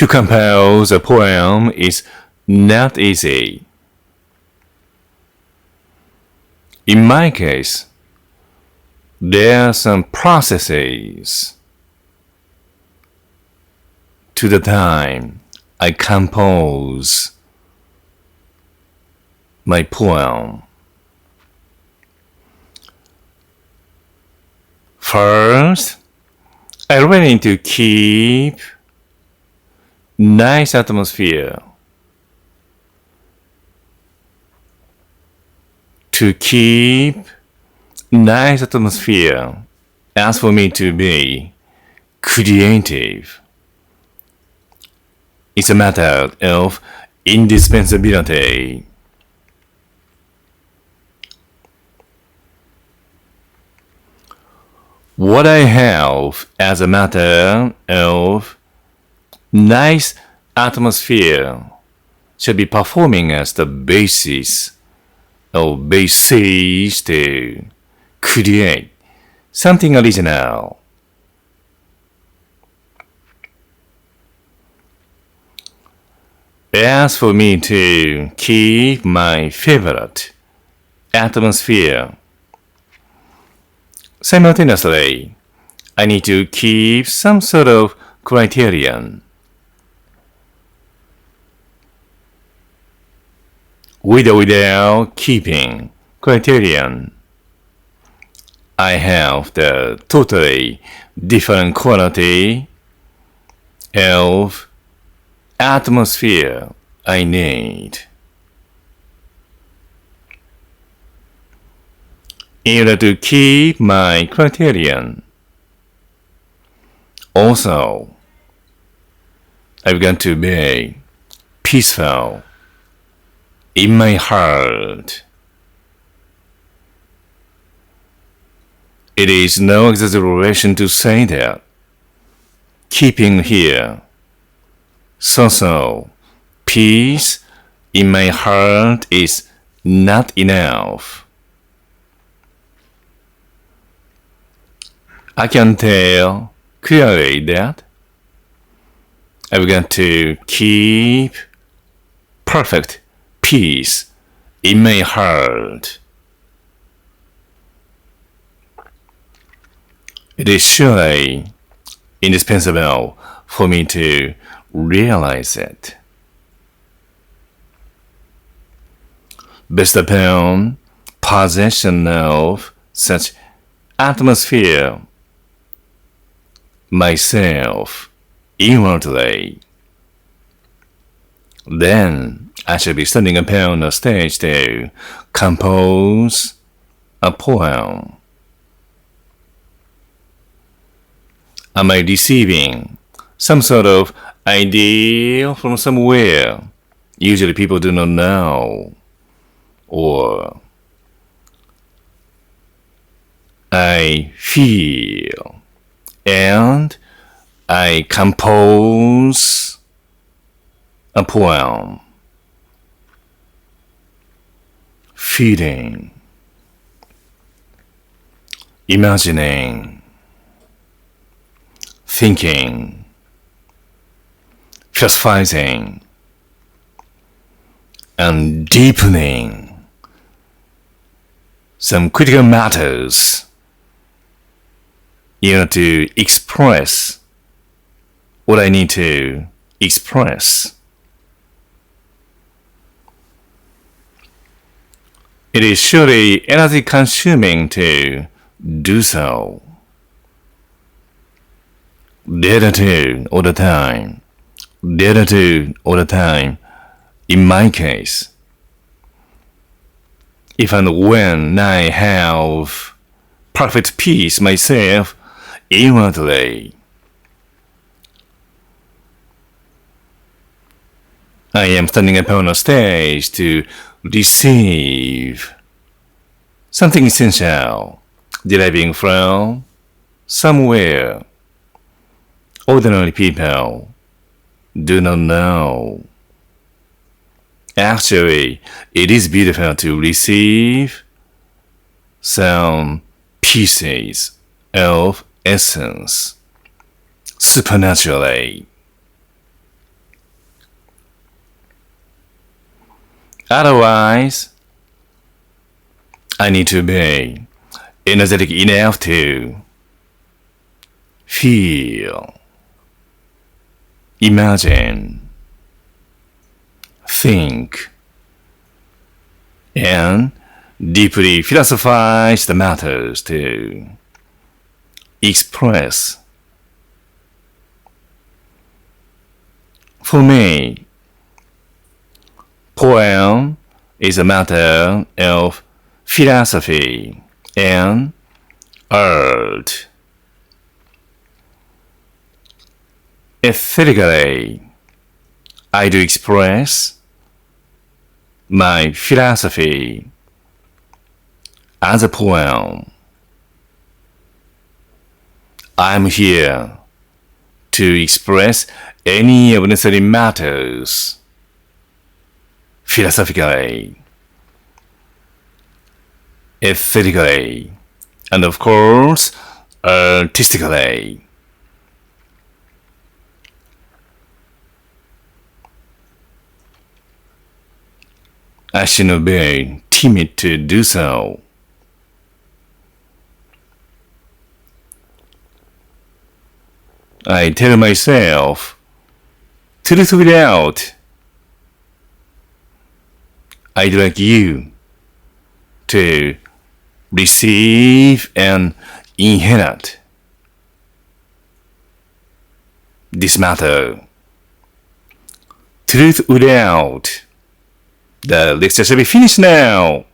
To compose a poem is not easy. In my case, there are some processes to the time I compose my poem. First, I really need to keep nice atmosphere. To keep nice atmosphere asks for me to be creative. It's a matter of indispensability. What I have as a matter of nice atmosphere should be performing as the basis to create something original. As for me to keep my favorite atmosphere, simultaneously, I need to keep some sort of criterion. With or without keeping criterion, I have the totally different quality of atmosphere I need. In order to keep my criterion, also, I've got to be peaceful in my heart. It is no exaggeration to say that keeping here so peace in my heart is not enough. I can tell clearly that I've got to keep perfect peace in my heart. It is surely indispensable for me to realize it. Based upon possession of such atmosphere, myself inwardly, then I shall be standing upon a stage to compose a poem. Am I receiving some sort of idea from somewhere? Usually people do not know. Or I feel and I compose a poem. Feeling, imagining, thinking, philosophizing, and deepening some critical matters in order to express what I need to express. It is surely energy consuming to do so. Gratitude all the time. Gratitude all the time. In my case, if and when I have perfect peace myself inwardly, I am standing upon a stage to receive something essential deriving from somewhere ordinary people do not know. Actually, it is beautiful to receive some pieces of essence supernaturally. Otherwise, I need to be energetic enough to feel, imagine, think, and deeply philosophize the matters to express. For me, poem is a matter of philosophy and art. Aesthetically, I do express my philosophy as a poem. I'm here to express any of necessary matters philosophically, aesthetically, and of course, artistically. I should not be timid to do so. I tell myself, truth without, I'd like you to receive and inherit this matter. Truth without. The lecture shall be finished now.